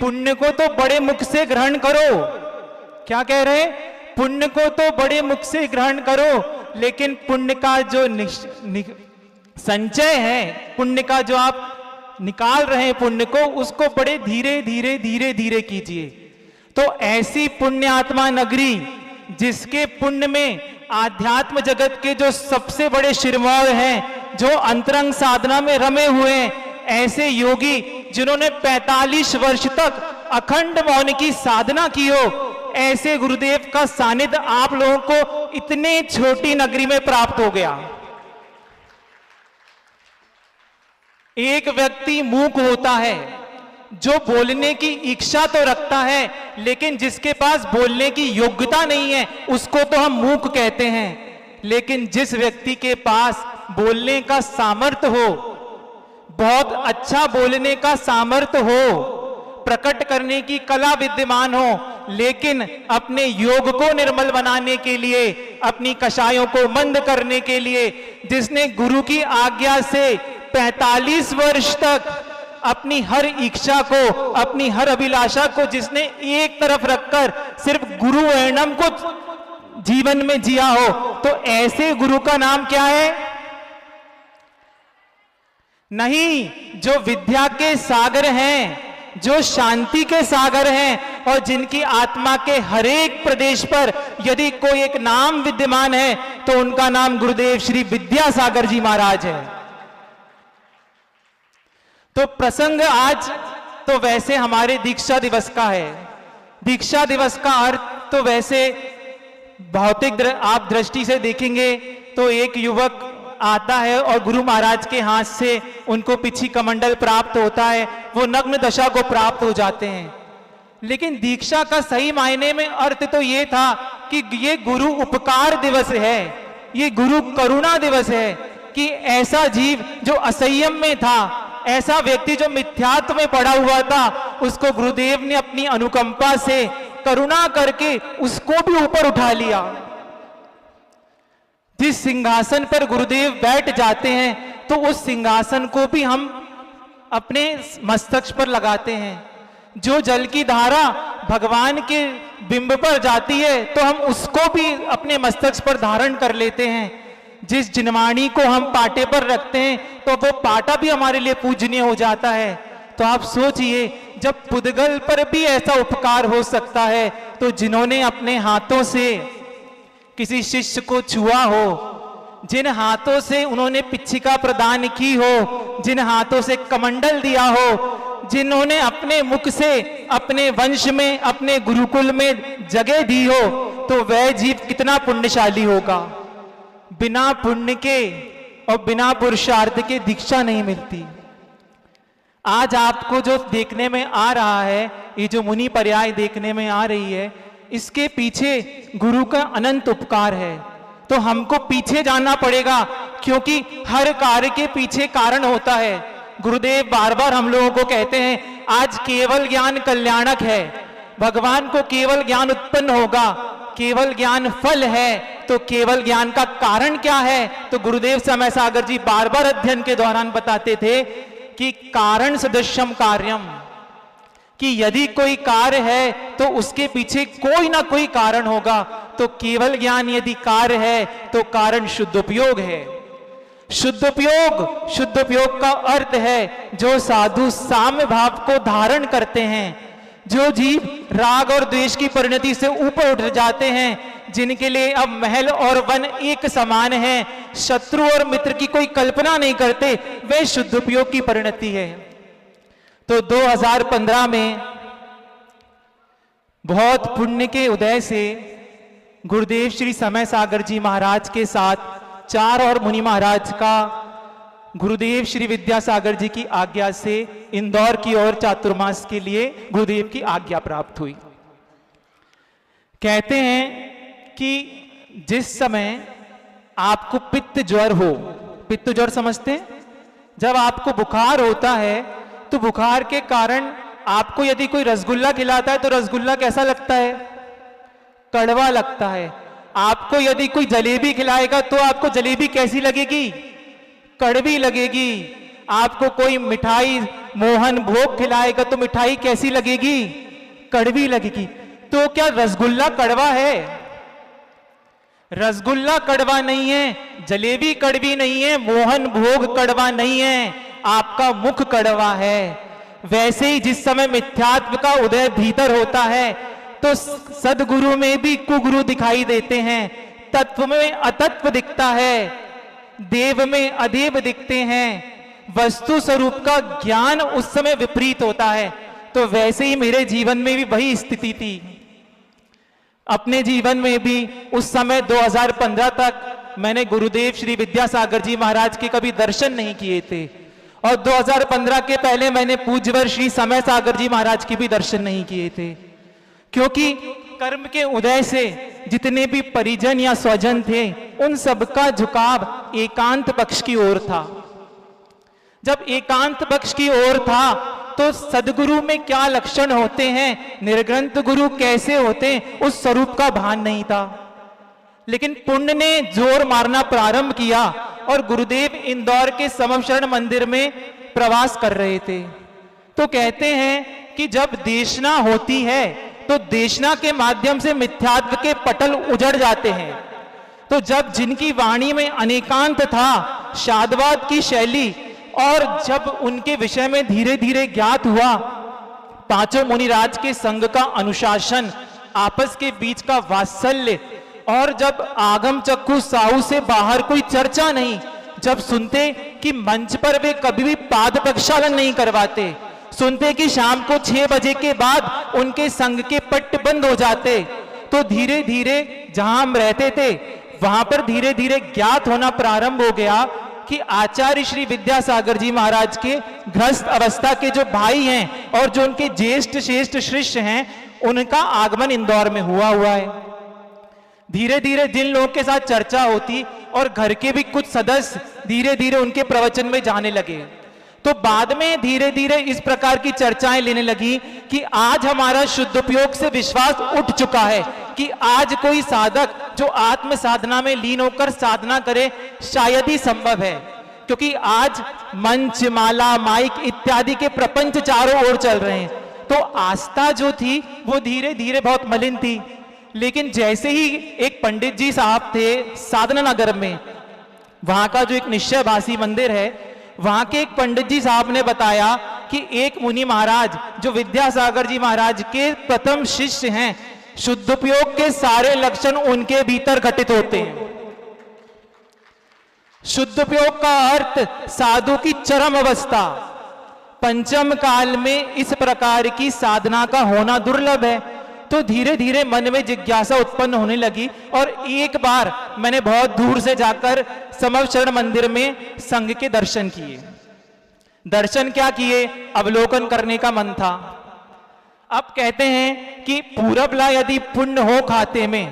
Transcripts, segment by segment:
पुण्य को तो बड़े मुख से ग्रहण करो। क्या कह रहे हैं? पुण्य को तो बड़े मुख से ग्रहण करो, लेकिन पुण्य का जो संचय है, पुण्य का जो आप निकाल रहे हैं पुण्य को, उसको बड़े धीरे धीरे धीरे धीरे कीजिए। तो ऐसी पुण्य आत्मा नगरी जिसके पुण्य में आध्यात्म जगत के जो सबसे बड़े शिरमौर हैं, जो अंतरंग साधना में रमे हुए हैं, ऐसे योगी जिन्होंने 45 वर्ष तक अखंड मौन की साधना की हो, ऐसे गुरुदेव का सानिध्य आप लोगों को इतने छोटी नगरी में प्राप्त हो गया। एक व्यक्ति मूक होता है जो बोलने की इच्छा तो रखता है, लेकिन जिसके पास बोलने की योग्यता नहीं है उसको तो हम मूक कहते हैं। लेकिन जिस व्यक्ति के पास बोलने का सामर्थ्य हो, बहुत अच्छा बोलने का सामर्थ्य हो, प्रकट करने की कला विद्यमान हो, लेकिन अपने योग को निर्मल बनाने के लिए, अपनी कषायों को मंद करने के लिए, जिसने गुरु की आज्ञा से 45 वर्ष तक अपनी हर इच्छा को, अपनी हर अभिलाषा को जिसने एक तरफ रखकर सिर्फ गुरु वर्णम को जीवन में जिया हो, तो ऐसे गुरु का नाम क्या है? नहीं, जो विद्या के सागर हैं, जो शांति के सागर हैं, और जिनकी आत्मा के हर एक प्रदेश पर यदि कोई एक नाम विद्यमान है तो उनका नाम गुरुदेव श्री विद्यासागर जी महाराज है। तो प्रसंग आज तो वैसे हमारे दीक्षा दिवस का है। दीक्षा दिवस का अर्थ तो वैसे भौतिक आप दृष्टि से देखेंगे तो एक युवक आता है और गुरु महाराज के हाथ से उनको पिछी कमंडल प्राप्त होता है, वो नग्न दशा को प्राप्त हो जाते हैं। लेकिन दीक्षा का सही मायने में अर्थ तो ये था कि ये गुरु उपकार दिवस है, ये गुरु करुणा दिवस है, कि ऐसा जीव जो असंयम में था, ऐसा व्यक्ति जो मिथ्यात्व में पड़ा हुआ था, उसको गुरुदेव ने अपनी अनुकंपा से करुणा करके उसको भी ऊपर उठा लिया। जिस सिंहासन पर गुरुदेव बैठ जाते हैं तो उस सिंहासन को भी हम अपने मस्तक पर लगाते हैं। जो जल की धारा भगवान के बिंब पर जाती है तो हम उसको भी अपने मस्तक पर धारण कर लेते हैं। जिस जिनवाणी को हम पाटे पर रखते हैं तो वो पाटा भी हमारे लिए पूजनीय हो जाता है। तो आप सोचिए, जब पुद्गल पर भी ऐसा उपकार हो सकता है, तो जिन्होंने अपने हाथों से किसी शिष्य को छुआ हो, जिन हाथों से उन्होंने पिच्छिका प्रदान की हो, जिन हाथों से कमंडल दिया हो, जिन्होंने अपने मुख से अपने वंश में, अपने गुरुकुल में जगह दी हो, तो वह जीव कितना पुण्यशाली होगा। बिना पुण्य के और बिना पुरुषार्थ के दीक्षा नहीं मिलती। आज आपको जो देखने में आ रहा है, ये जो मुनि पर्याय देखने में आ रही है, इसके पीछे गुरु का अनंत उपकार है। तो हमको पीछे जाना पड़ेगा, क्योंकि हर कार्य के पीछे कारण होता है। गुरुदेव बार बार हम लोगों को कहते हैं, आज केवल ज्ञान कल्याणक है, भगवान को केवल ज्ञान उत्पन्न होगा, केवल ज्ञान फल है, तो केवल ज्ञान का कारण क्या है? तो गुरुदेव समय सागर जी बार बार अध्ययन के दौरान बताते थे कि कारण सदृशम कार्यम, कि यदि कोई कार्य है तो उसके पीछे कोई ना कोई कारण होगा। तो केवल ज्ञान यदि कार्य है तो कारण शुद्धोपयोग है। शुद्धोपयोग का अर्थ है जो साधु साम्य भाव को धारण करते हैं, जो जीव राग और द्वेष की परिणति से ऊपर उठ जाते हैं, जिनके लिए अब महल और वन एक समान है, शत्रु और मित्र की कोई कल्पना नहीं करते, वे शुद्धोपयोग की परिणति है। तो 2015 में बहुत पुण्य के उदय से गुरुदेव श्री समय सागर जी महाराज के साथ 4 और मुनि महाराज का गुरुदेव श्री विद्यासागर जी की आज्ञा से इंदौर की ओर चातुर्मास के लिए गुरुदेव की आज्ञा प्राप्त हुई। कहते हैं कि जिस समय आपको पित्त ज्वर हो, पित्त ज्वर समझते हैं? जब आपको बुखार होता है तो बुखार के कारण आपको यदि कोई रसगुल्ला खिलाता है तो रसगुल्ला कैसा लगता है? कड़वा लगता है। आपको यदि कोई जलेबी खिलाएगा तो आपको जलेबी कैसी लगेगी? कड़वी लगेगी। आपको कोई मिठाई मोहन भोग खिलाएगा तो मिठाई कैसी लगेगी? कड़वी लगेगी। तो क्या रसगुल्ला कड़वा है? रसगुल्ला कड़वा नहीं है, जलेबी कड़वी नहीं है, मोहन भोग कड़वा नहीं है, आपका मुख कड़वा है। वैसे ही जिस समय मिथ्यात्व का उदय भीतर होता है तो सदगुरु में भी कुगुरु दिखाई देते हैं, तत्व में अतत्व दिखता है, देव में अदेव दिखते हैं, वस्तु स्वरूप का ज्ञान उस समय विपरीत होता है। तो वैसे ही मेरे जीवन में भी वही स्थिति थी। अपने जीवन में भी उस समय 2015 तक मैंने गुरुदेव श्री विद्यासागर जी महाराज के कभी दर्शन नहीं किए थे, और 2015 के पहले मैंने पूज्यवर श्री समय सागर जी महाराज के भी दर्शन नहीं किए थे, क्योंकि कर्म के उदय से जितने भी परिजन या स्वजन थे उन सबका झुकाव एकांत पक्ष की ओर था। जब एकांत पक्ष की ओर था तो सदगुरु में क्या लक्षण होते हैं, निर्ग्रंथ गुरु कैसे होते हैं, उस स्वरूप का भान नहीं था। लेकिन पुण्य ने जोर मारना प्रारंभ किया और गुरुदेव इंदौर के समशरण मंदिर में प्रवास कर रहे थे। तो कहते हैं कि जब देशना होती है तो देशना के माध्यम से मिथ्यात्व के पटल उजड़ जाते हैं। तो जब जिनकी वाणी में अनेकांत था, शादवाद की शैली, और जब उनके विषय में धीरे धीरे ज्ञात हुआ पांचों मुनिराज के संग का अनुशासन, आपस के बीच का वात्सल्य, और जब आगम चक्कू साहू से बाहर कोई चर्चा नहीं, जब सुनते कि मंच पर वे कभी भी पाद प्रक्षालन नहीं करवाते, सुनते कि शाम को 6 बजे के बाद उनके संग के पट्ट बंद हो जाते, तो धीरे धीरे जहां हम रहते थे वहां पर धीरे धीरे ज्ञात होना प्रारंभ हो गया कि आचार्य श्री विद्यासागर जी महाराज के गृहस्थ अवस्था के जो भाई हैं और जो उनके ज्येष्ठ श्रेष्ठ शिष्य हैं, उनका आगमन इंदौर में हुआ है। धीरे धीरे जिन लोगों के साथ चर्चा होती और घर के भी कुछ सदस्य धीरे धीरे उनके प्रवचन में जाने लगे, तो बाद में धीरे धीरे इस प्रकार की चर्चाएं लेने लगी कि आज हमारा शुद्धोपयोग से विश्वास उठ चुका है कि आज कोई साधक जो आत्म साधना में लीन होकर साधना करे शायद ही संभव है, क्योंकि आज मंच, माला, माइक इत्यादि के प्रपंच चारों ओर चल रहे हैं। तो आस्था जो थी वो धीरे धीरे बहुत मलिन थी। लेकिन जैसे ही एक पंडित जी साहब थे साधना नगर में, वहां का जो एक निश्चयवासी मंदिर है, वहां के एक पंडित जी साहब ने बताया कि एक मुनि महाराज जो विद्यासागर जी महाराज के प्रथम शिष्य हैं, शुद्धोपयोग के सारे लक्षण उनके भीतर घटित होते हैं। शुद्धोपयोग का अर्थ साधु की चरम अवस्था। पंचम काल में इस प्रकार की साधना का होना दुर्लभ है। तो धीरे धीरे मन में जिज्ञासा उत्पन्न होने लगी, और एक बार मैंने बहुत दूर से जाकर समशरण मंदिर में संघ के दर्शन किए। दर्शन क्या किए, अवलोकन करने का मन था। अब कहते हैं कि पूरबला यदि पुण्य हो खाते में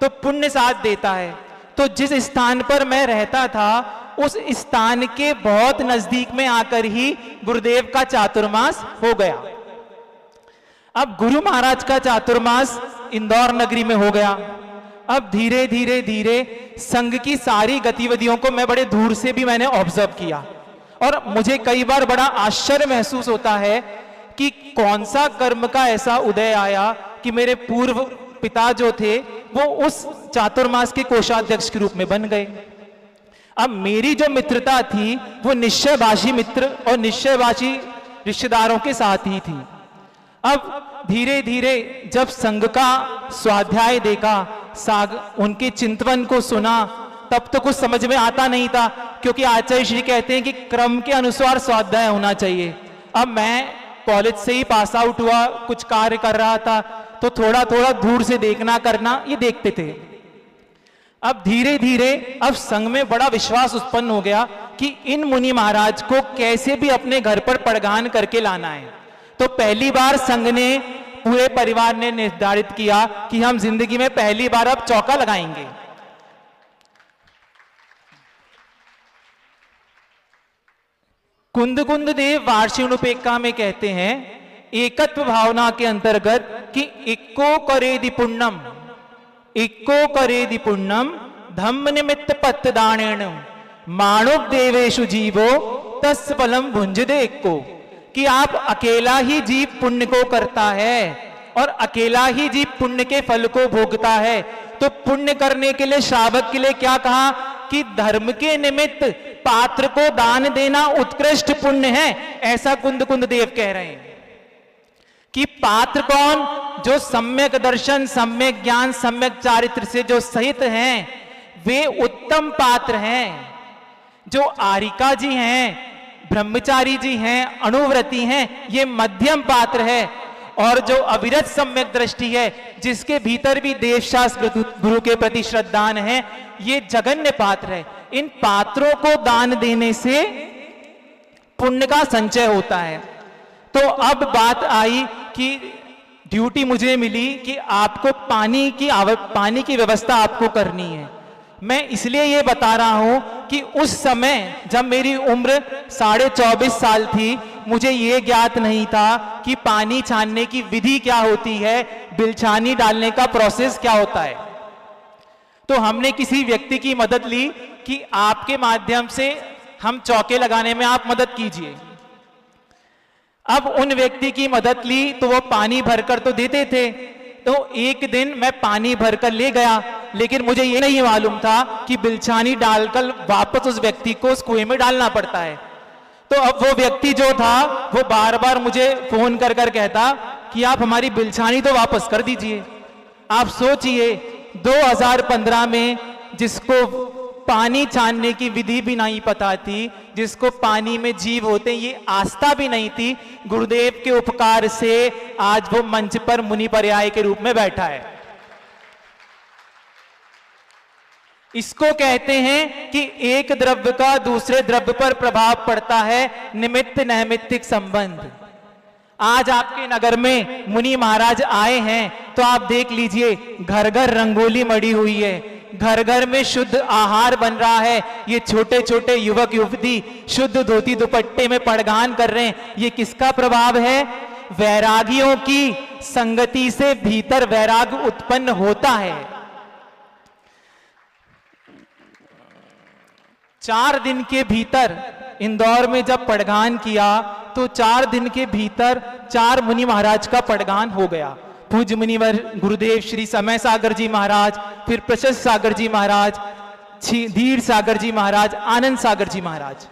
तो पुण्य साथ देता है। तो जिस स्थान पर मैं रहता था उस स्थान के बहुत नजदीक में आकर ही गुरुदेव का चातुर्मास हो गया। अब गुरु महाराज का चातुर्मास इंदौर नगरी में हो गया। अब धीरे धीरे धीरे संघ की सारी गतिविधियों को मैं बड़े दूर से भी मैंने ऑब्जर्व किया, और मुझे कई बार बड़ा आश्चर्य महसूस होता है कि कौन सा कर्म का ऐसा उदय आया कि मेरे पूर्व पिता जो थे वो उस चातुर्मास के कोषाध्यक्ष के रूप में बन गए। अब मेरी जो मित्रता थी वो निश्चयवासी मित्र और निश्चयवासी रिश्तेदारों के साथ ही थी। अब धीरे धीरे जब संघ का स्वाध्याय देखा, उनके चिंतन को सुना, तब तो कुछ समझ में आता नहीं था, क्योंकि आचार्य श्री कहते हैं कि क्रम के अनुसार स्वाध्याय होना चाहिए। अब मैं कॉलेज से ही पास आउट हुआ, कुछ कार्य कर रहा था, तो थोड़ा थोड़ा दूर से देखना करना ये देखते थे। अब धीरे धीरे अब संघ में बड़ा विश्वास उत्पन्न हो गया कि इन मुनि महाराज को कैसे भी अपने घर पर पड़गान करके लाना है। तो पहली बार संघ ने, पूरे परिवार ने निर्धारित किया कि हम जिंदगी में पहली बार अब चौका लगाएंगे। कुंद कुंद देव वार्षिणुपेक्षा में कहते हैं एकत्व भावना के अंतर्गत कि इक्को करेदि पुण्यम, इक्को करेदि पुण्यम धम्म निमित्त पत्तदानेन माणुक देवेशु जीवो तस् फलम भुंजदे इक्को। कि आप अकेला ही जीव पुण्य को करता है और अकेला ही जीव पुण्य के फल को भोगता है। तो पुण्य करने के लिए श्रावक के लिए क्या कहा कि धर्म के निमित्त पात्र को दान देना उत्कृष्ट पुण्य है। ऐसा कुंद कुंद देव कह रहे हैं कि पात्र कौन, जो सम्यक दर्शन, सम्यक ज्ञान, सम्यक चारित्र से जो सहित हैं, वे उत्तम पात्र हैं। जो आरिका जी हैं, ब्रह्मचारी जी हैं, अनुव्रती हैं, ये मध्यम पात्र है। और जो अविरत सम्यक दृष्टि है, जिसके भीतर भी देवशास्त्र गुरु के प्रति श्रद्धान है, ये जगन्य पात्र है। इन पात्रों को दान देने से पुण्य का संचय होता है। तो अब बात आई कि ड्यूटी मुझे मिली कि आपको पानी की व्यवस्था आपको करनी है। मैं इसलिए ये बता रहा हूं कि उस समय जब मेरी उम्र 24.5 साल थी, मुझे ये ज्ञात नहीं था कि पानी छानने की विधि क्या होती है, बिलछानी डालने का प्रोसेस क्या होता है। तो हमने किसी व्यक्ति की मदद ली कि आपके माध्यम से हम चौके लगाने में आप मदद कीजिए। अब उन व्यक्ति की मदद ली तो वो पानी भरकर तो देते थे। तो एक दिन मैं पानी भरकर ले गया, लेकिन मुझे ये नहीं मालूम था कि बिलछानी डालकर वापस उस व्यक्ति को उस कुएं में डालना पड़ता है। तो अब वो व्यक्ति जो था वो बार बार मुझे फोन कर कर कहता कि आप हमारी बिलछानी तो वापस कर दीजिए। आप सोचिए 2015 में जिसको पानी छानने की विधि भी नहीं पता थी, जिसको पानी में जीव होते हैं ये आस्था भी नहीं थी, गुरुदेव के उपकार से आज वो मंच पर मुनि पर्याय के रूप में बैठा है। इसको कहते हैं कि एक द्रव्य का दूसरे द्रव्य पर प्रभाव पड़ता है, निमित्त नैमित्तिक संबंध। आज आपके नगर में मुनि महाराज आए हैं तो आप देख लीजिए, घर घर रंगोली मड़ी हुई है, घर घर में शुद्ध आहार बन रहा है। ये छोटे छोटे युवक युवती शुद्ध धोती दुपट्टे में पड़गान कर रहे हैं। ये किसका प्रभाव है? वैरागियों की संगति से भीतर वैराग उत्पन्न होता है। 4 दिन के भीतर इंदौर में जब पड़गान किया तो 4 दिन के भीतर 4 मुनि महाराज का पड़गान हो गया। पूज्य मुनिवर गुरुदेव श्री समय सागर जी महाराज, फिर प्रशस्त सागर जी महाराज, धीर सागर जी महाराज, आनंद सागर जी महाराज।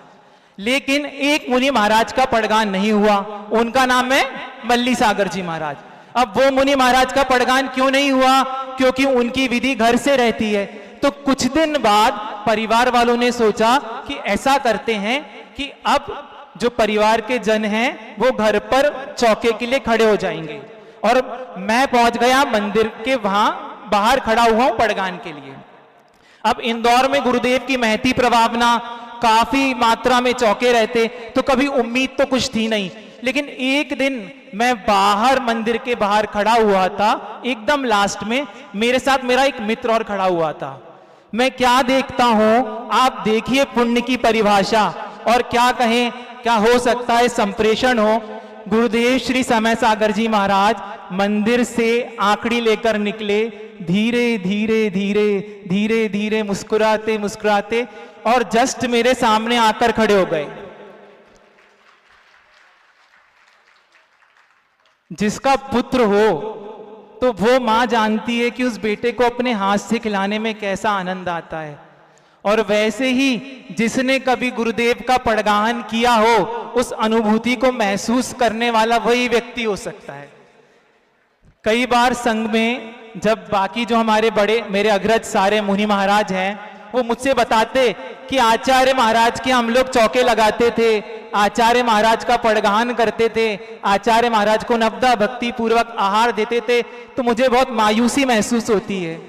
लेकिन एक मुनि महाराज का पड़गान नहीं हुआ, उनका नाम है मल्ली सागर जी महाराज। अब वो मुनि महाराज का पड़गान क्यों नहीं हुआ? क्योंकि उनकी विधि घर से रहती है। तो कुछ दिन बाद परिवार वालों ने सोचा कि ऐसा करते हैं कि अब जो परिवार के जन हैं वो घर पर चौके के लिए खड़े हो जाएंगे। और मैं पहुंच गया मंदिर के वहां बाहर खड़ा हुआ हूं पड़गान के लिए। अब इंदौर में गुरुदेव की महती प्रभावना, काफी मात्रा में चौके रहते, तो कभी उम्मीद तो कुछ थी नहीं। लेकिन एक दिन मैं बाहर मंदिर के बाहर खड़ा हुआ था, एकदम लास्ट में मेरे साथ मेरा एक मित्र और खड़ा हुआ था। मैं क्या देखता हूं, आप देखिए पुण्य की परिभाषा, और क्या कहें, क्या हो सकता है संप्रेषण हो। गुरुदेव श्री समय सागर जी महाराज मंदिर से आंकड़ी लेकर निकले, धीरे धीरे धीरे धीरे धीरे मुस्कुराते मुस्कुराते, और जस्ट मेरे सामने आकर खड़े हो गए। जिसका पुत्र हो तो वो मां जानती है कि उस बेटे को अपने हाथ से खिलाने में कैसा आनंद आता है। और वैसे ही जिसने कभी गुरुदेव का पड़गान किया हो, उस अनुभूति को महसूस करने वाला वही व्यक्ति हो सकता है। कई बार संघ में जब बाकी जो हमारे बड़े मेरे अग्रज सारे मुनि महाराज हैं, वो मुझसे बताते कि आचार्य महाराज के हम लोग चौके लगाते थे, आचार्य महाराज का पड़गान करते थे, आचार्य महाराज को नवदा भक्ति पूर्वक आहार देते थे, तो मुझे बहुत मायूसी महसूस होती है।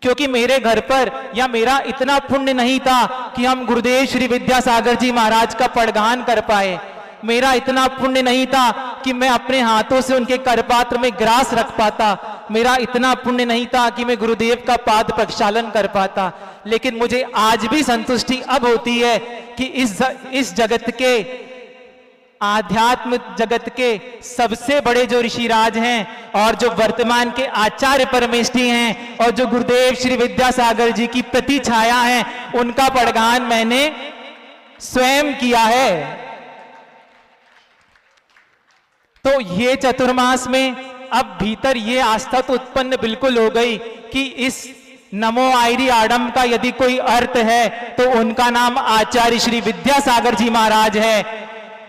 क्योंकि मेरे घर पर या मेरा इतना पुण्य नहीं था कि हम गुरुदेव श्री विद्यासागर जी महाराज का पड़गान कर पाए। मेरा इतना पुण्य नहीं था कि मैं अपने हाथों से उनके करपात्र में ग्रास रख पाता। मेरा इतना पुण्य नहीं था कि मैं गुरुदेव का पाद प्रक्षालन कर पाता। लेकिन मुझे आज भी संतुष्टि अब होती है कि इस जगत के, आध्यात्म जगत के सबसे बड़े जो ऋषिराज हैं और जो वर्तमान के आचार्य परमेष्ठी हैं और जो गुरुदेव श्री विद्यासागर जी की प्रति छाया है, उनका पड़गान मैंने स्वयं किया है। तो ये चतुर्मास में अब भीतर ये आस्था तो उत्पन्न बिल्कुल हो गई कि इस नमो आयरी आडम का यदि कोई अर्थ है तो उनका नाम आचार्य श्री विद्यासागर जी महाराज है,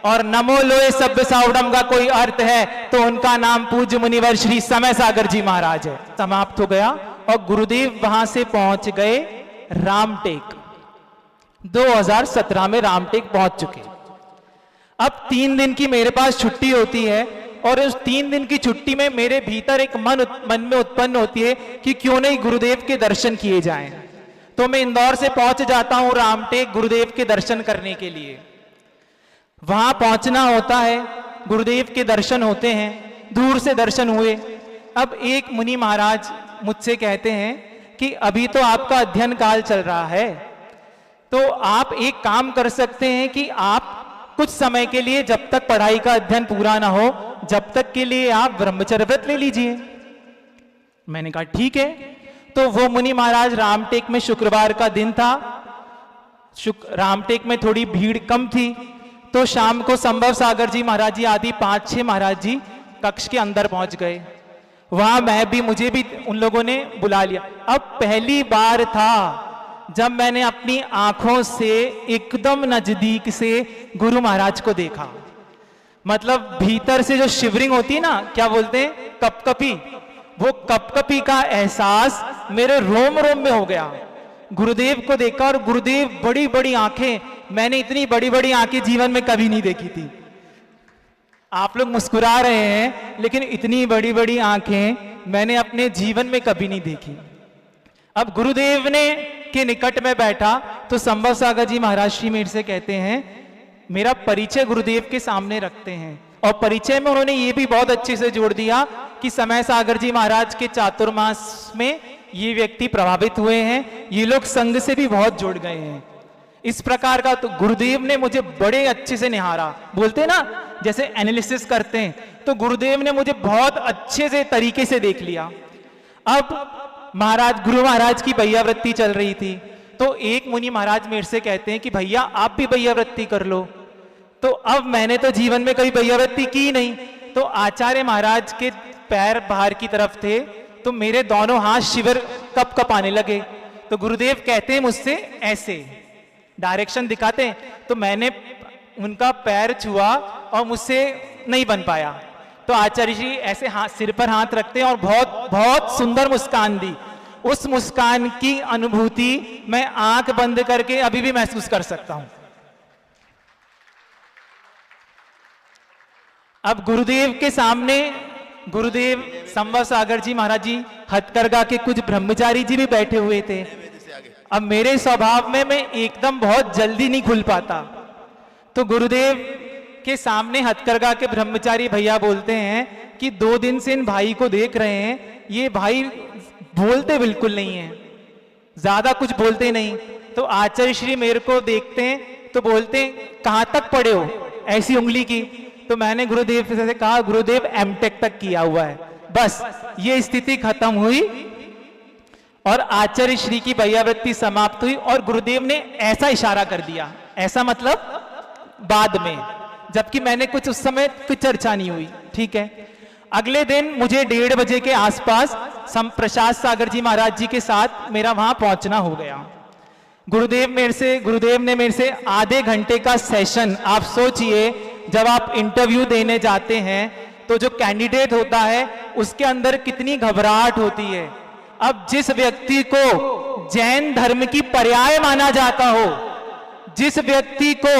और नमो लोए सभ्य साउडम का कोई अर्थ है तो उनका नाम पूज्य मुनिवर श्री समय सागर जी महाराज है। समाप्त हो गया और गुरुदेव वहां से पहुंच गए रामटेक। 2017 में रामटेक पहुंच चुके। अब 3 दिन की मेरे पास छुट्टी होती है और उस 3 दिन की छुट्टी में मेरे भीतर एक मन में उत्पन्न होती है कि क्यों नहीं गुरुदेव के दर्शन किए जाएं। तो मैं इंदौर से पहुंच जाता हूं रामटेक गुरुदेव के दर्शन करने के लिए। वहां पहुंचना होता है, गुरुदेव के दर्शन होते हैं, दूर से दर्शन हुए। अब एक मुनि महाराज मुझसे कहते हैं कि अभी तो आपका अध्ययन काल चल रहा है, तो आप एक काम कर सकते हैं कि आप कुछ समय के लिए, जब तक पढ़ाई का अध्ययन पूरा ना हो, जब तक के लिए आप ब्रह्मचर्य व्रत ले लीजिए। मैंने कहा ठीक है। तो वो मुनि महाराज, रामटेक में शुक्रवार का दिन था, रामटेक में थोड़ी भीड़ कम थी, तो शाम को संभव सागर जी महाराज जी आदि 5-6 महाराज जी कक्ष के अंदर पहुंच गए। वहां मुझे भी उन लोगों ने बुला लिया। अब पहली बार था जब मैंने अपनी आंखों से एकदम नजदीक से गुरु महाराज को देखा। मतलब भीतर से जो शिवरिंग होती है ना, क्या बोलते हैं, कपकपी, वो कपकपी का एहसास मेरे रोम रोम में हो गया। गुरुदेव को देखा और गुरुदेव बड़ी बड़ी आंखें, मैंने इतनी बड़ी बड़ी आंखें जीवन में कभी नहीं देखी थी। आप लोग मुस्कुरा रहे हैं, लेकिन इतनी बड़ी बड़ी आंखें मैंने अपने जीवन में कभी नहीं देखी। अब गुरुदेव ने के निकट में बैठा तो संभव सागर जी महाराज श्री मेरे से कहते हैं, मेरा परिचय गुरुदेव के सामने रखते हैं। और परिचय में उन्होंने ये भी बहुत अच्छे से जोड़ दिया कि समय सागर जी महाराज के चातुर्मास में ये व्यक्ति प्रभावित हुए हैं, ये लोग संघ से भी बहुत जुड़ गए हैं। इस प्रकार का तो गुरुदेव ने मुझे बड़े अच्छे से निहारा। बोलते हैं ना, जैसे एनालिसिस करते हैं, तो गुरुदेव ने मुझे बहुत अच्छे से तरीके से देख लिया। अब गुरु महाराज की भैयावृत्ति चल रही थी, तो एक मुनि महाराज मेरे से कहते हैं कि भैया आप भी भैयावृत्ति कर लो। तो अब मैंने तो जीवन में कभी भैयावृत्ति की नहीं, तो आचार्य महाराज के पैर बाहर की तरफ थे, तो मेरे दोनों हाथ शिविर कप कप आने लगे। तो गुरुदेव कहते हैं मुझसे, ऐसे डायरेक्शन दिखाते हैं, तो मैंने उनका पैर छुआ और मुझसे नहीं बन पाया। तो आचार्य जी ऐसे हाथ सिर पर हाथ रखते हैं और बहुत बहुत सुंदर मुस्कान दी। उस मुस्कान की अनुभूति मैं आंख बंद करके अभी भी महसूस कर सकता हूं। अब गुरुदेव के सामने गुरुदेव संभव सागर जी महाराज जी, हथकरघा के कुछ ब्रह्मचारी जी भी बैठे हुए थे। अब मेरे स्वभाव में मैं एकदम बहुत जल्दी नहीं खुल पाता, तो गुरुदेव के सामने हथकरघा के ब्रह्मचारी भैया बोलते हैं कि 2 दिन से इन भाई को देख रहे हैं, ये भाई बोलते बिल्कुल नहीं है, ज्यादा कुछ बोलते नहीं। तो आचार्य श्री मेरे को देखते हैं तो बोलते हैं, कहां तक पढ़े हो, ऐसी उंगली की। तो मैंने गुरुदेव से कहा, गुरुदेव एमटेक तक किया हुआ है। बस ये स्थिति खत्म हुई और आचार्य श्री की भैयावृत्ति समाप्त हुई। और गुरुदेव ने ऐसा इशारा कर दिया, ऐसा मतलब बाद में, जबकि मैंने कुछ उस समय कुछ चर्चा नहीं हुई। ठीक है, अगले दिन मुझे 1:30 बजे के आसपास प्रसाद सागर जी महाराज जी के साथ मेरा वहां पहुंचना हो गया। गुरुदेव ने मेरे से आधे घंटे का सेशन, आप सोचिए जब आप इंटरव्यू देने जाते हैं तो जो कैंडिडेट होता है उसके अंदर कितनी घबराहट होती है। अब जिस व्यक्ति को जैन धर्म की पर्याय माना जाता हो, जिस व्यक्ति को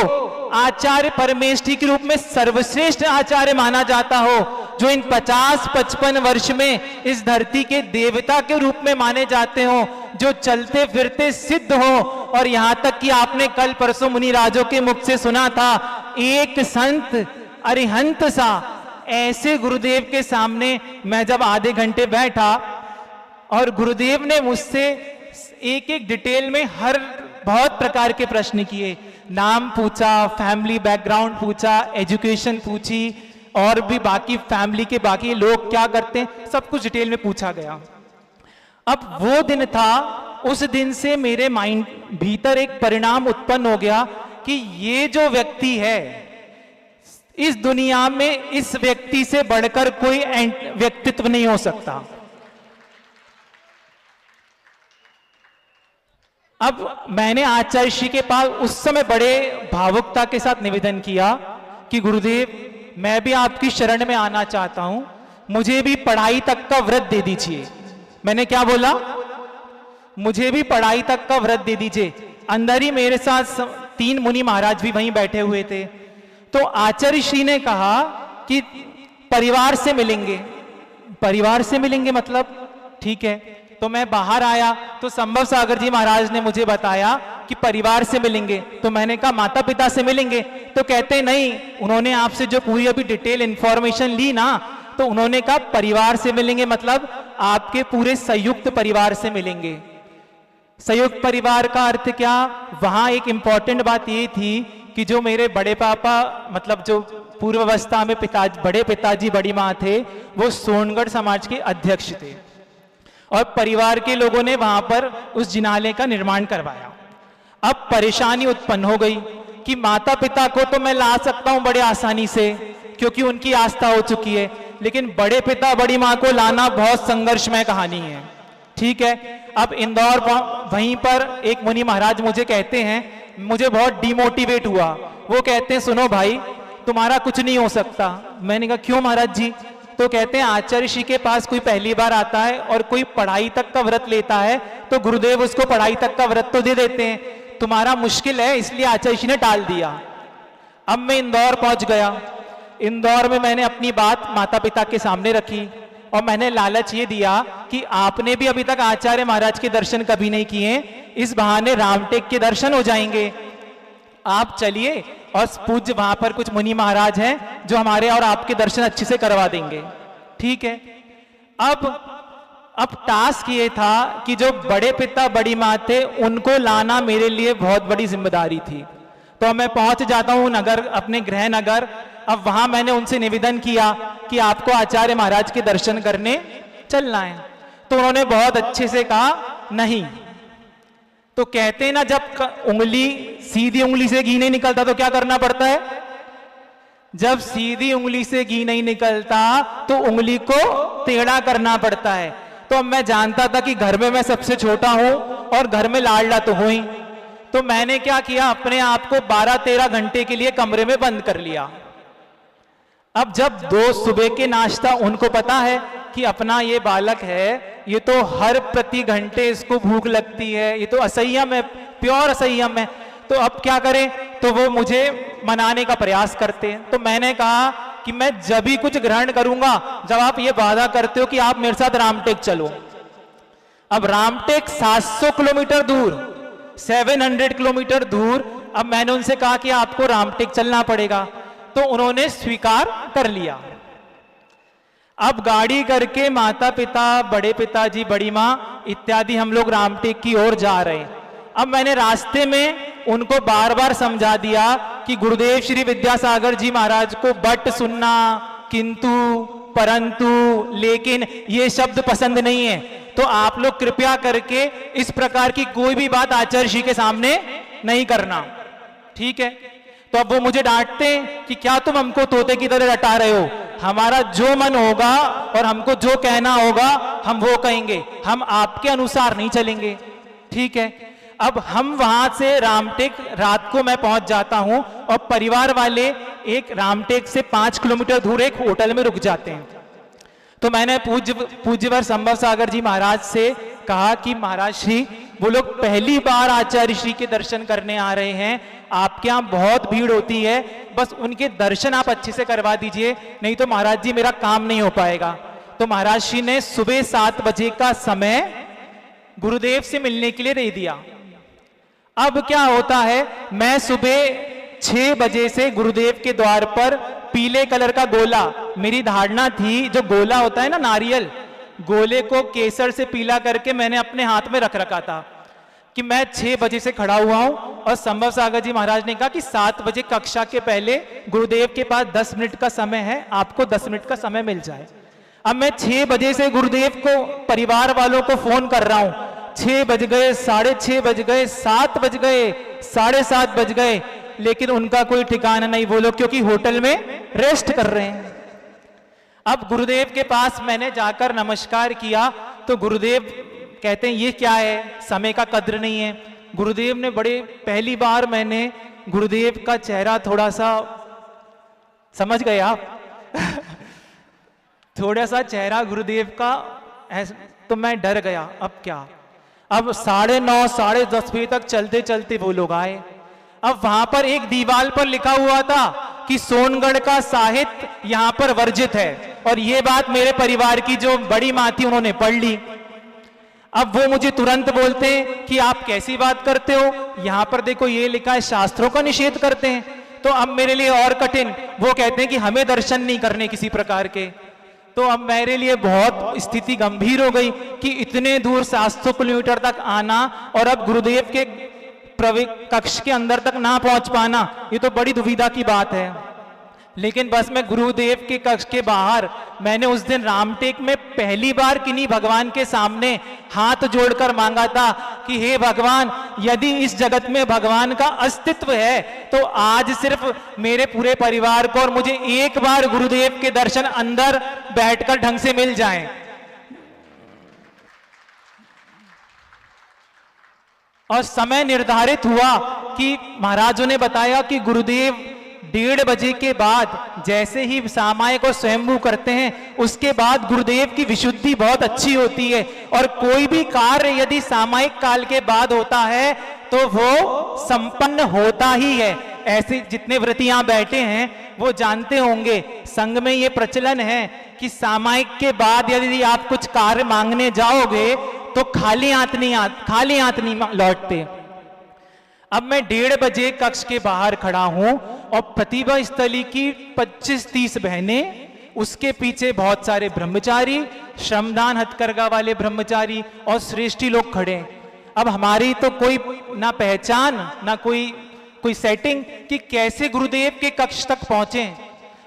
आचार्य परमेष्ठी के रूप में सर्वश्रेष्ठ आचार्य माना जाता हो, जो इन 50-55 वर्ष में इस धरती के देवता के रूप में माने जाते हो, जो चलते फिरते सिद्ध हो, और यहां तक कि आपने कल परसों मुनि राजों के मुख से सुना था, एक संत अरिहंत सा, ऐसे गुरुदेव के सामने मैं जब आधे घंटे बैठा और गुरुदेव ने मुझसे एक एक डिटेल में हर बहुत प्रकार के प्रश्न किए, नाम पूछा, फैमिली बैकग्राउंड पूछा, एजुकेशन पूछी, और भी बाकी फैमिली के बाकी लोग क्या करते हैं, सब कुछ डिटेल में पूछा गया। अब वो दिन था, उस दिन से मेरे माइंड भीतर एक परिणाम उत्पन्न हो गया कि ये जो व्यक्ति है, इस दुनिया में इस व्यक्ति से बढ़कर कोई व्यक्तित्व नहीं हो सकता। अब मैंने आचार्य श्री के पास उस समय बड़े भावुकता के साथ निवेदन किया कि गुरुदेव, मैं भी आपकी शरण में आना चाहता हूं, मुझे भी पढ़ाई तक का व्रत दे दीजिए। मैंने क्या बोला? मुझे भी पढ़ाई तक का व्रत दे दीजिए। अंदर ही मेरे साथ 3 मुनि महाराज भी वहीं बैठे हुए थे। तो आचार्य श्री ने कहा कि परिवार से मिलेंगे। परिवार से मिलेंगे मतलब ठीक है। तो मैं बाहर आया तो संभव सागर जी महाराज ने मुझे बताया कि परिवार से मिलेंगे। तो मैंने कहा माता पिता से मिलेंगे? तो कहते नहीं, उन्होंने आपसे जो पूरी अभी डिटेल इंफॉर्मेशन ली ना, तो उन्होंने कहा परिवार से मिलेंगे मतलब आपके पूरे संयुक्त परिवार से मिलेंगे। संयुक्त परिवार का अर्थ क्या? वहां एक इंपॉर्टेंट बात ये थी कि जो मेरे बड़े पापा मतलब जो पूर्व अवस्था में बड़े पिताजी बड़ी माँ थे, वो सोनगढ़ समाज के अध्यक्ष थे और परिवार के लोगों ने वहां पर उस जिनालय का निर्माण करवाया। अब परेशानी उत्पन्न हो गई कि माता पिता को तो मैं ला सकता हूं बड़े आसानी से क्योंकि उनकी आस्था हो चुकी है, लेकिन बड़े पिता बड़ी माँ को लाना बहुत संघर्षमय कहानी है। ठीक है। अब इंदौर वहीं पर एक मुनि महाराज मुझे कहते हैं, मुझे बहुत डिमोटिवेट हुआ। वो कहते हैं सुनो भाई, तुम्हारा कुछ नहीं हो सकता। मैंने कहा क्यों महाराज जी? तो कहते हैं आचार्य श्री के पास कोई पहली बार आता है और कोई पढ़ाई तक का व्रत लेता है तो गुरुदेव उसको पढ़ाई तक का व्रत तो दे देते हैं, तुम्हारा मुश्किल है इसलिए आचार्य श्री ने टाल दिया। अब मैं इंदौर पहुंच गया। इंदौर में मैंने अपनी बात माता पिता के सामने रखी और मैंने लालच ये दिया कि आपने भी अभी तक आचार्य महाराज के दर्शन कभी नहीं किए, इस बहाने रामटेक के दर्शन हो जाएंगे। आप चलिए और पूज्य वहां पर कुछ मुनि महाराज हैं जो हमारे और आपके दर्शन अच्छे से करवा देंगे। ठीक है। अब टास्क ये था कि जो बड़े पिता बड़ी माँ थे उनको लाना मेरे लिए बहुत बड़ी जिम्मेदारी थी। तो मैं पहुंच जाता हूं नगर, अपने गृह नगर। अब वहां मैंने उनसे निवेदन किया कि आपको आचार्य महाराज के दर्शन करने चलना है। तो उन्होंने बहुत अच्छे से कहा नहीं। तो कहते हैं ना, जब उंगली सीधी उंगली से घी नहीं निकलता तो क्या करना पड़ता है? जब सीधी उंगली से घी नहीं निकलता तो उंगली को टेढ़ा करना पड़ता है। तो अब मैं जानता था कि घर में मैं सबसे छोटा हूं और घर में लाडला तो हूं ही। तो मैंने क्या किया, अपने आप को 12-13 घंटे के लिए कमरे में बंद कर लिया। अब जब 2 सुबह के नाश्ता, उनको पता है कि अपना ये बालक है, ये तो हर प्रति घंटे इसको भूख लगती है, ये तो असंयम है, प्योर असंयम है। तो अब क्या करें? तो वो मुझे मनाने का प्रयास करते हैं। तो मैंने कहा कि मैं जब भी कुछ ग्रहण करूंगा जब आप ये वादा करते हो कि आप मेरे साथ रामटेक चलो। अब रामटेक 700 किलोमीटर दूर, 700 किलोमीटर दूर। अब मैंने उनसे कहा कि आपको रामटेक चलना पड़ेगा, तो उन्होंने स्वीकार कर लिया। अब गाड़ी करके माता पिता, बड़े पिताजी, बड़ी माँ इत्यादि हम लोग रामटेक की ओर जा रहे हैं। अब मैंने रास्ते में उनको बार बार समझा दिया कि गुरुदेव श्री विद्यासागर जी महाराज को बट सुनना, किंतु, परंतु, लेकिन ये शब्द पसंद नहीं है। तो आप लोग कृपया करके इस प्रकार की कोई भी बात आचार्य श्री के सामने नहीं करना। ठीक है। तो अब वो मुझे डांटते हैं कि क्या तुम हमको तोते की तरह रटा रहे हो? हमारा जो मन होगा और हमको जो कहना होगा हम वो कहेंगे, हम आपके अनुसार नहीं चलेंगे। ठीक है। अब हम वहां से रामटेक रात को मैं पहुंच जाता हूं और परिवार वाले एक रामटेक से 5 किलोमीटर दूर एक होटल में रुक जाते हैं। तो मैंने पूज्यवर संभव सागर जी महाराज से कहा कि महाराज श्री, वो लोग पहली बार आचार्य श्री के दर्शन करने आ रहे हैं, आपके यहाँ बहुत भीड़ होती है, बस उनके दर्शन आप अच्छे से करवा दीजिए, नहीं तो महाराज जी मेरा काम नहीं हो पाएगा। तो महाराज श्री ने सुबह 7 बजे का समय गुरुदेव से मिलने के लिए दे दिया। अब क्या होता है, मैं सुबह 6 बजे से गुरुदेव के द्वार पर पीले कलर का गोला, मेरी धारणा थी जो गोला होता है ना नारियल, गोले को केसर से पीला करके मैंने अपने हाथ में रख रखा था कि मैं 6 बजे से खड़ा हुआ हूं और संभव सागर जी महाराज ने कहा कि 7 बजे कक्षा के पहले गुरुदेव के पास 10 मिनट का समय है, आपको 10 मिनट का समय मिल जाए। अब मैं 6 बजे से गुरुदेव को, परिवार वालों को फोन कर रहा हूं। 6 बज गए, 6:30 बज गए, 7 बज गए, 7:30 बज गए, लेकिन उनका कोई ठिकाना नहीं, वो लोग क्योंकि होटल में रेस्ट कर रहे हैं। अब गुरुदेव के पास मैंने जाकर नमस्कार किया तो गुरुदेव कहते हैं ये क्या है, समय का कद्र नहीं है। गुरुदेव ने पहली बार मैंने गुरुदेव का चेहरा थोड़ा सा, समझ गए आप थोड़ा सा चेहरा गुरुदेव का तो मैं डर गया। अब क्या, अब 9:30 10:30 बजे तक चलते चलते वो लोग आए। अब वहां पर एक दीवार पर लिखा हुआ था कि सोनगढ़ का साहित्य यहां पर वर्जित है, और ये बात मेरे परिवार की जो बड़ी मां थी उन्होंने पढ़ ली। अब वो मुझे तुरंत बोलते हैं कि आप कैसी बात करते हो, यहां पर देखो ये लिखा है शास्त्रों का निषेध करते हैं। तो अब मेरे लिए और कठिन, वो कहते हैं कि हमें दर्शन नहीं करने किसी प्रकार के। तो अब मेरे लिए बहुत स्थिति गंभीर हो गई कि इतने दूर 700 किलोमीटर तक आना और अब गुरुदेव के कक्ष के अंदर तक ना पहुंच पाना, ये तो बड़ी दुविधा की बात है। लेकिन बस मैं गुरुदेव के कक्ष के बाहर, मैंने उस दिन रामटेक में पहली बार किन्हीं भगवान के सामने हाथ जोड़कर मांगा था कि हे भगवान, यदि इस जगत में भगवान का अस्तित्व है तो आज सिर्फ मेरे पूरे परिवार को और मुझे एक बार गुरुदेव के दर्शन अंदर बैठकर ढंग से मिल जाएं। और समय निर्धारित हुआ कि महाराजों ने बताया कि गुरुदेव 1:30 बजे के बाद जैसे ही सामायिक और स्वयंभू करते हैं उसके बाद गुरुदेव की विशुद्धि बहुत अच्छी होती है, और कोई भी कार्य यदि सामायिक काल के बाद होता है तो वो संपन्न होता ही है। ऐसे जितने व्रती यहां बैठे हैं वो जानते होंगे, संघ में ये प्रचलन है कि सामायिक के बाद यदि आप कुछ कार्य मांगने जाओगे तो खाली हाथ नहीं लौटते। अब मैं 1:30 बजे कक्ष के बाहर खड़ा हूं और प्रतिभा स्थली की 25-30 बहनें, उसके पीछे बहुत सारे ब्रह्मचारी, श्रमदान हथकरघा वाले ब्रह्मचारी और श्रेष्ठी लोग खड़े हैं। अब हमारी तो कोई ना पहचान ना कोई सेटिंग कि कैसे गुरुदेव के कक्ष तक पहुंचे।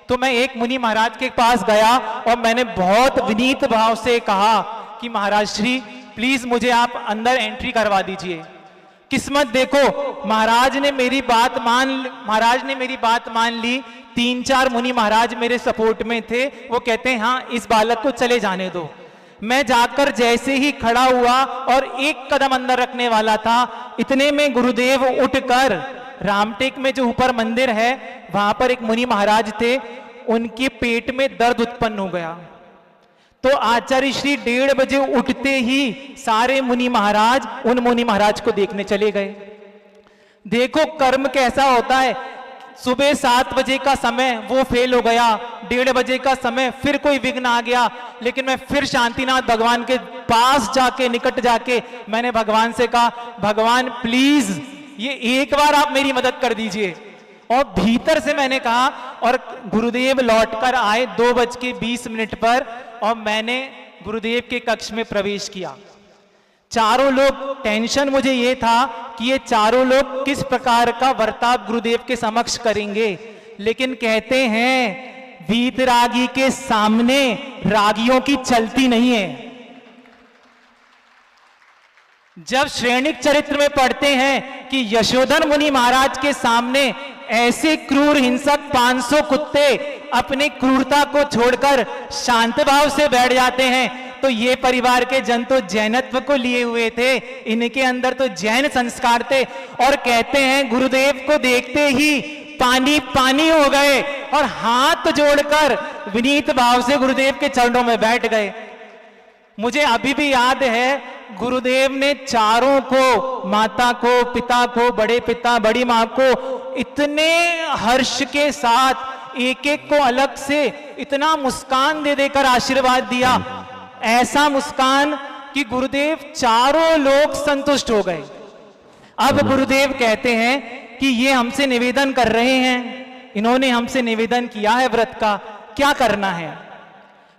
तो मैं एक मुनि महाराज के पास गया और मैंने बहुत विनीत भाव से कहा कि महाराज श्री प्लीज मुझे आप अंदर एंट्री करवा दीजिए। किस्मत देखो, महाराज ने मेरी बात मान ली। 3-4 मुनि महाराज मेरे सपोर्ट में थे, वो कहते हैं हाँ इस बालक को चले जाने दो। मैं जाकर जैसे ही खड़ा हुआ और एक कदम अंदर रखने वाला था, इतने में गुरुदेव उठकर रामटेक में जो ऊपर मंदिर है वहां पर एक मुनि महाराज थे, उनके पेट में दर्द उत्पन्न हो गया। तो आचार्य श्री 1:30 बजे उठते ही सारे मुनि महाराज उन मुनि महाराज को देखने चले गए। देखो कर्म कैसा होता है। सुबह 7 बजे का समय वो फेल हो गया, 1:30 बजे का समय फिर कोई विघ्न आ गया, लेकिन मैं फिर शांतिनाथ भगवान के पास जाके निकट जाके मैंने भगवान से कहा भगवान प्लीज ये एक बार आप मेरी मदद कर दीजिए। और भीतर से मैंने कहा, और गुरुदेव लौटकर आए 2:20 पर और मैंने गुरुदेव के कक्ष में प्रवेश किया। चारों लोग, टेंशन मुझे ये था कि ये चारों लोग किस प्रकार का वर्ताव गुरुदेव के समक्ष करेंगे, लेकिन कहते हैं वीतरागी के सामने रागियों की चलती नहीं है। जब श्रेणिक चरित्र में पढ़ते हैं कि यशोधन मुनि महाराज के सामने ऐसे क्रूर हिंसक 500 कुत्ते अपनी क्रूरता को छोड़कर शांत भाव से बैठ जाते हैं, तो ये परिवार के जन तो जैनत्व को लिए हुए थे, इनके अंदर तो जैन संस्कार थे। और कहते हैं गुरुदेव को देखते ही पानी पानी हो गए और हाथ जोड़कर विनीत भाव से गुरुदेव के चरणों में बैठ गए। मुझे अभी भी याद है गुरुदेव ने चारों को, माता को, पिता को, बड़े पिता, बड़ी मां को इतने हर्ष के साथ एक एक को अलग से इतना मुस्कान दे देकर आशीर्वाद दिया, ऐसा मुस्कान कि गुरुदेव चारों लोग संतुष्ट हो गए। अब गुरुदेव कहते हैं कि ये हमसे निवेदन कर रहे हैं, इन्होंने हमसे निवेदन किया है व्रत का, क्या करना है।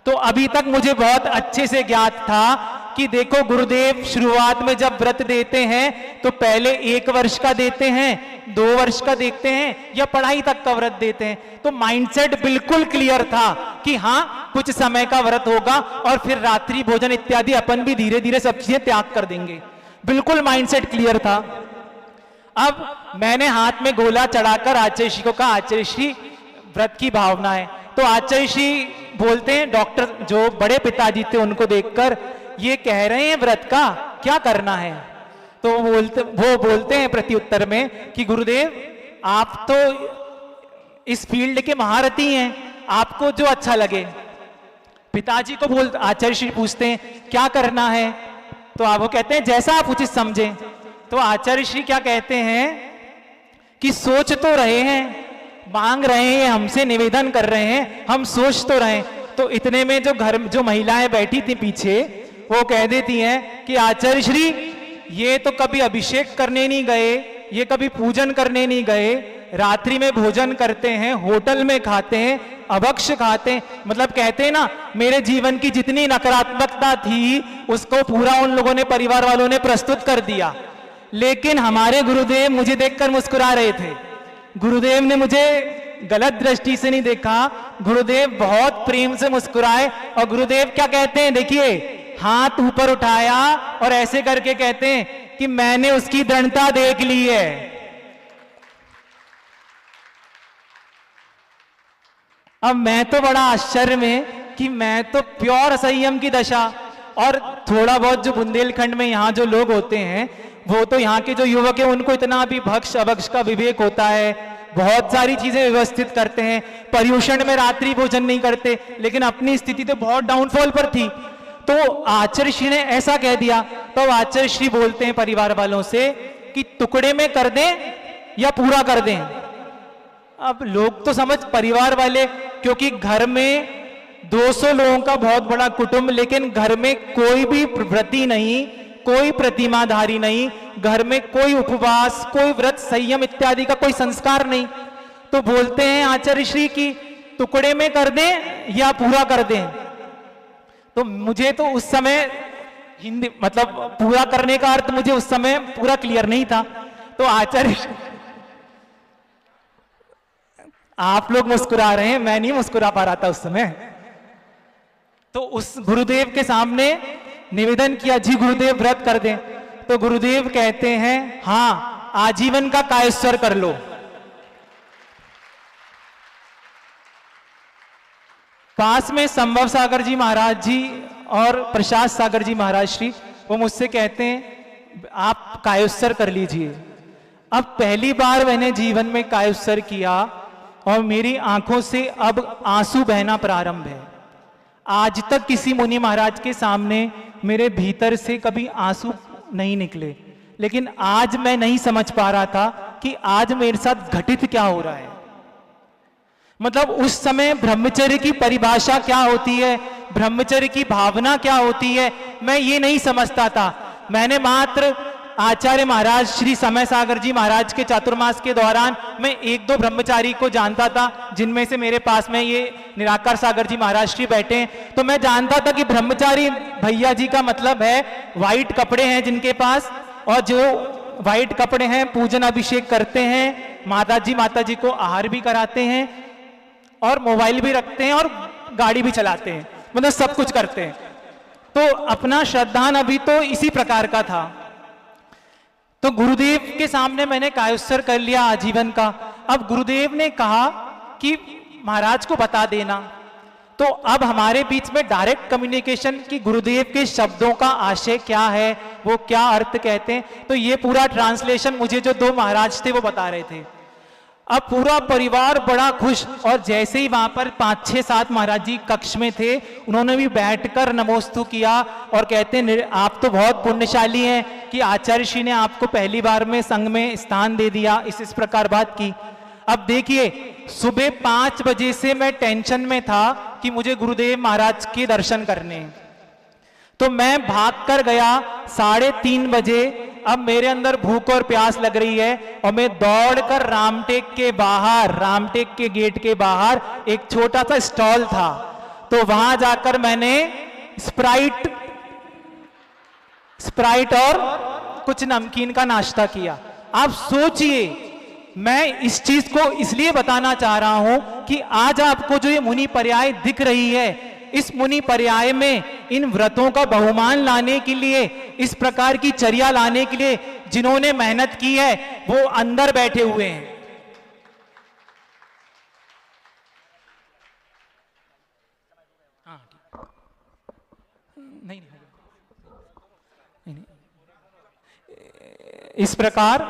तो अभी तक मुझे बहुत अच्छे से ज्ञात था कि देखो गुरुदेव शुरुआत में जब व्रत देते हैं तो पहले 1 वर्ष का देते हैं, 2 वर्ष का देखते हैं या पढ़ाई तक का व्रत देते हैं। तो माइंडसेट बिल्कुल क्लियर था कि हाँ कुछ समय का व्रत होगा और फिर रात्रि भोजन इत्यादि अपन भी धीरे धीरे सब चीजें त्याग कर देंगे। बिल्कुल माइंडसेट क्लियर था। अब मैंने हाथ में गोला चढ़ाकर आचार्य श्री को कहा, आचार्य श्री व्रत की भावना है। तो आचार्य श्री बोलते हैं, डॉक्टर जो बड़े पिताजी थे उनको देखकर, ये कह रहे हैं व्रत का क्या करना है। तो वो बोलते हैं प्रत्युत्तर में कि गुरुदेव आप तो इस फील्ड के महारथी हैं, आपको जो अच्छा लगे। पिताजी को आचार्य श्री पूछते हैं क्या करना है, तो आप वो कहते हैं जैसा आप उचित समझें। तो आचार्य श्री क्या कहते हैं कि सोच तो रहे हैं, मांग रहे हैं, हमसे निवेदन कर रहे हैं, हम सोच तो रहे। तो इतने में जो महिलाएं बैठी थी पीछे, वो कह देती हैं कि आचार्य श्री ये तो कभी अभिषेक करने नहीं गए, ये कभी पूजन करने नहीं गए, रात्रि में भोजन करते हैं, होटल में खाते हैं, अभक्ष खाते हैं। मतलब कहते हैं ना, मेरे जीवन की जितनी नकारात्मकता थी उसको पूरा उन लोगों ने, परिवार वालों ने प्रस्तुत कर दिया। लेकिन हमारे गुरुदेव मुझे देखकर मुस्कुरा रहे थे। गुरुदेव ने मुझे गलत दृष्टि से नहीं देखा, गुरुदेव बहुत प्रेम से मुस्कुराए। और गुरुदेव क्या कहते हैं, देखिए हाथ ऊपर उठाया और ऐसे करके कहते हैं कि मैंने उसकी दृढ़ता देख ली है। अब मैं तो बड़ा आश्चर्य में कि मैं तो प्योर असंयम की दशा, और थोड़ा बहुत जो बुंदेलखंड में यहाँ जो लोग होते हैं, वो तो यहाँ के जो युवक हैं उनको इतना भी भक्ष अभक्ष का विवेक होता है, बहुत सारी चीजें व्यवस्थित करते हैं, पर्यूषण में रात्रि भोजन नहीं करते। लेकिन अपनी स्थिति तो बहुत डाउनफॉल पर थी। तो आचार्य श्री ने ऐसा कह दिया। तो आचार्य श्री बोलते हैं परिवार वालों से कि टुकड़े में कर दें या पूरा कर दें। अब लोग तो समझ, परिवार वाले, क्योंकि घर में 200 लोगों का बहुत बड़ा कुटुंब, लेकिन घर में कोई भी व्रती नहीं, कोई प्रतिमाधारी नहीं, घर में कोई उपवास, कोई व्रत, संयम इत्यादि का कोई संस्कार नहीं। तो बोलते हैं आचार्य श्री की टुकड़े में कर दें या पूरा कर दें। तो मुझे तो उस समय हिंदी, मतलब पूरा करने का अर्थ मुझे उस समय पूरा क्लियर नहीं था। तो आचार्य, आप लोग मुस्कुरा रहे हैं, मैं नहीं मुस्कुरा पा रहा था उस समय। तो उस गुरुदेव के सामने निवेदन किया, जी गुरुदेव व्रत कर दें। तो गुरुदेव कहते हैं हाँ, आजीवन का कायस्वर कर लो। पास में संभव सागर जी महाराज जी और प्रसाद सागर जी महाराज श्री, वो मुझसे कहते हैं आप कायोत्सर कर लीजिए। अब पहली बार मैंने जीवन में कायोत्सर किया और मेरी आंखों से अब आंसू बहना प्रारंभ है। आज तक किसी मुनि महाराज के सामने मेरे भीतर से कभी आंसू नहीं निकले, लेकिन आज मैं नहीं समझ पा रहा था कि आज मेरे साथ घटित क्या हो रहा है। मतलब उस समय ब्रह्मचर्य की परिभाषा क्या होती है, ब्रह्मचर्य की भावना क्या होती है, मैं ये नहीं समझता था। मैंने मात्र आचार्य महाराज श्री समय सागर जी महाराज के चातुर्मास के दौरान मैं 1-2 ब्रह्मचारी को जानता था, जिनमें से मेरे पास में ये निराकार सागर जी महाराज श्री बैठे हैं। तो मैं जानता था कि ब्रह्मचारी भैया जी का मतलब है व्हाइट कपड़े हैं जिनके पास, और जो व्हाइट कपड़े हैं पूजन अभिषेक करते हैं, माता जी को आहार भी कराते हैं और मोबाइल भी रखते हैं और गाड़ी भी चलाते हैं, मतलब सब कुछ करते हैं। तो अपना श्रद्धान अभी तो इसी प्रकार का था। तो गुरुदेव के सामने मैंने कायोत्सर कर लिया आजीवन का। अब गुरुदेव ने कहा कि महाराज को बता देना। तो अब हमारे बीच में डायरेक्ट कम्युनिकेशन की गुरुदेव के शब्दों का आशय क्या है, वो क्या अर्थ कहते हैं, तो ये पूरा ट्रांसलेशन मुझे जो 2 महाराज थे वो बता रहे थे। अब पूरा परिवार बड़ा खुश, और जैसे ही वहां पर 5-6-7 महाराज जी कक्ष में थे, उन्होंने भी बैठकर नमोस्तु किया और कहते हैं आप तो बहुत पुण्यशाली हैं कि आचार्य श्री ने आपको पहली बार में संघ में स्थान दे दिया, इस प्रकार बात की। अब देखिए, सुबह 5 बजे से मैं टेंशन में था कि मुझे गुरुदेव महाराज के दर्शन करने हैं। तो मैं भाग कर गया 3:30 बजे। अब मेरे अंदर भूख और प्यास लग रही है और मैं दौड़कर रामटेक के बाहर, रामटेक के गेट के बाहर एक छोटा सा स्टॉल था, तो वहां जाकर मैंने स्प्राइट और कुछ नमकीन का नाश्ता किया। आप सोचिए, मैं इस चीज को इसलिए बताना चाह रहा हूं कि आज आपको जो ये मुनि पर्याय दिख रही है, इस मुनि पर्याय में इन व्रतों का बहुमान लाने के लिए, इस प्रकार की चर्या लाने के लिए जिन्होंने मेहनत की है वो अंदर बैठे हुए हैं। नहीं, इस प्रकार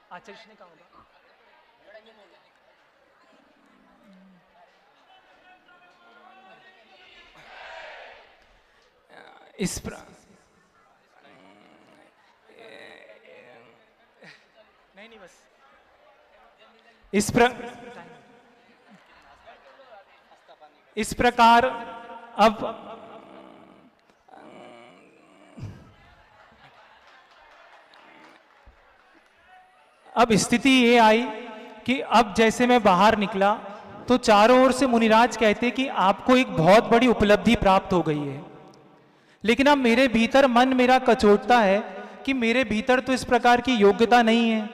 आचार्य ने कहा होगा, नहीं बस इस प्रकार अब स्थिति ये आई कि अब जैसे मैं बाहर निकला तो चारों ओर से मुनिराज कहते कि आपको एक बहुत बड़ी उपलब्धि प्राप्त हो गई है। लेकिन अब मेरे भीतर मन मेरा कचोटता है कि मेरे भीतर तो इस प्रकार की योग्यता नहीं है,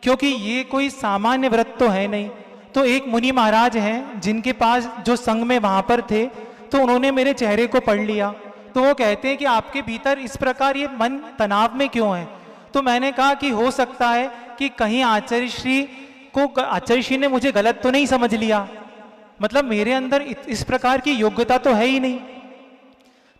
क्योंकि ये कोई सामान्य व्रत तो है नहीं। तो एक मुनि महाराज हैं जिनके पास जो संग में वहां पर थे, तो उन्होंने मेरे चेहरे को पढ़ लिया। तो वो कहते हैं कि आपके भीतर इस प्रकार ये मन तनाव में क्यों है। तो मैंने कहा कि हो सकता है कि कहीं आचार्य श्री ने मुझे गलत तो नहीं समझ लिया, मतलब मेरे अंदर इस प्रकार की योग्यता तो है ही नहीं।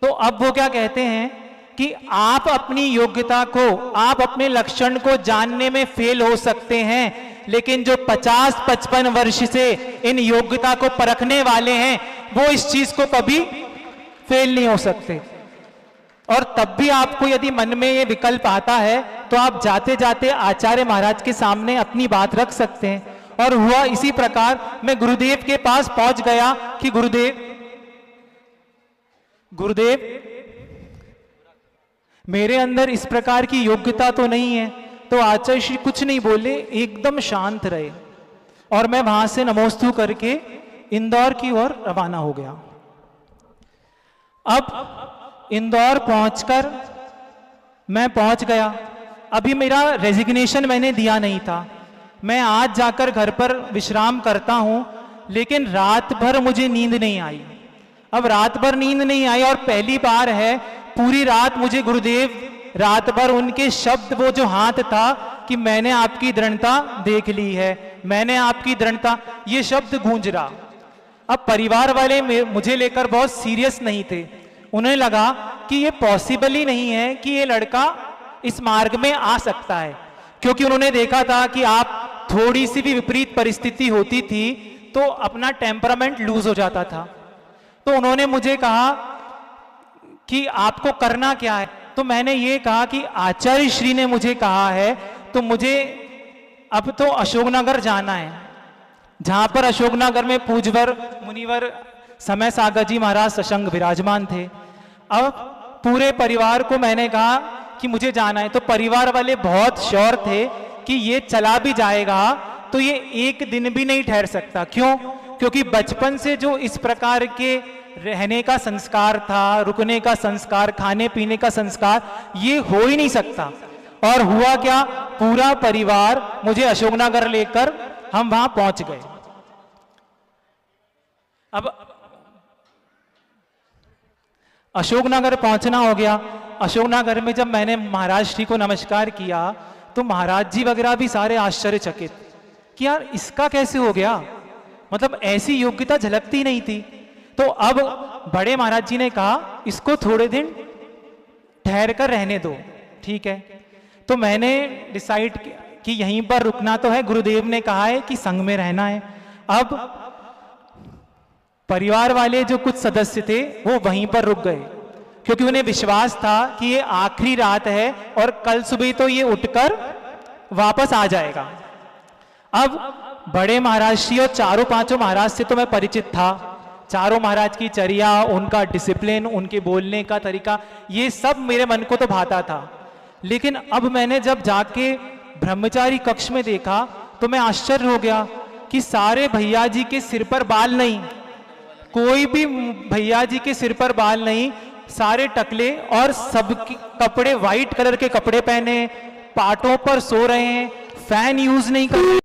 तो अब वो क्या कहते हैं कि आप अपनी योग्यता को, आप अपने लक्षण को जानने में फेल हो सकते हैं, लेकिन जो 50-55 वर्ष से इन योग्यता को परखने वाले हैं वो इस चीज को कभी फेल नहीं हो सकते। और तब भी आपको यदि मन में ये विकल्प आता है तो आप जाते जाते आचार्य महाराज के सामने अपनी बात रख सकते हैं। और हुआ इसी प्रकार, मैं गुरुदेव के पास पहुंच गया कि गुरुदेव मेरे अंदर इस प्रकार की योग्यता तो नहीं है। तो आचार्य श्री कुछ नहीं बोले, एकदम शांत रहे, और मैं वहां से नमोस्तु करके इंदौर की ओर रवाना हो गया। अब इंदौर पहुंचकर मैं पहुंच गया। अभी मेरा रेजिग्नेशन मैंने दिया नहीं था, मैं आज जाकर घर पर विश्राम करता हूं, लेकिन रात भर मुझे नींद नहीं आई। अब रात भर नींद नहीं आई, और पहली बार है पूरी रात मुझे गुरुदेव रात भर उनके शब्द, वो जो हाथ था कि मैंने आपकी दृढ़ता देख ली है, मैंने आपकी दृढ़ता, ये शब्द गूंज रहा। अब परिवार वाले मुझे लेकर बहुत सीरियस नहीं थे, उन्हें लगा कि ये पॉसिबल ही नहीं है कि ये लड़का इस मार्ग में आ सकता है, क्योंकि उन्होंने देखा था कि आप थोड़ी सी भी विपरीत परिस्थिति होती थी तो अपना टेम्परामेंट लूज हो जाता था। तो उन्होंने मुझे कहा कि आपको करना क्या है। तो मैंने ये कहा कि आचार्य श्री ने मुझे कहा है, तो मुझे अब तो अशोकनगर जाना है, जहां पर अशोकनगर में पूजवर मुनिवर समय सागर जी महाराज सशंग विराजमान थे। अब पूरे परिवार को मैंने कहा कि मुझे जाना है। तो परिवार वाले बहुत श्योर थे कि ये चला भी जाएगा तो ये एक दिन भी नहीं ठहर सकता। क्यों? क्योंकि बचपन से जो इस प्रकार के रहने का संस्कार था, रुकने का संस्कार, खाने पीने का संस्कार, ये हो ही नहीं सकता। और हुआ क्या, पूरा परिवार मुझे अशोकनगर लेकर हम वहां पहुंच गए। अब अशोकनगर पहुंचना हो गया। अशोकनगर में जब मैंने महाराज श्री को नमस्कार किया तो महाराज जी वगैरह भी सारे आश्चर्यचकित कि यार इसका कैसे हो गया, मतलब ऐसी योग्यता झलकती नहीं थी। तो अब बड़े महाराज जी ने कहा इसको थोड़े दिन ठहर कर रहने दो, ठीक है। तो मैंने डिसाइड कि यहीं पर रुकना तो है, गुरुदेव ने कहा है कि संग में रहना है। अब परिवार वाले जो कुछ सदस्य थे वो वहीं पर रुक गए, क्योंकि उन्हें विश्वास था कि ये आखिरी रात है और कल सुबह तो ये उठकर वापस आ जाएगा। अब बड़े महाराज श्री और चारों पांचों महाराज से तो मैं परिचित था, चारों महाराज की चर्या, उनका डिसिप्लिन, उनके बोलने का तरीका, ये सब मेरे मन को तो भाता था। लेकिन अब मैंने जब जाके ब्रह्मचारी कक्ष में देखा तो मैं आश्चर्य हो गया कि सारे भैया जी के सिर पर बाल नहीं, कोई भी भैया जी के सिर पर बाल नहीं, सारे टकले, और सबके कपड़े व्हाइट कलर के कपड़े पहने, पाटों पर सो रहे हैं, फैन यूज नहीं कर रहे।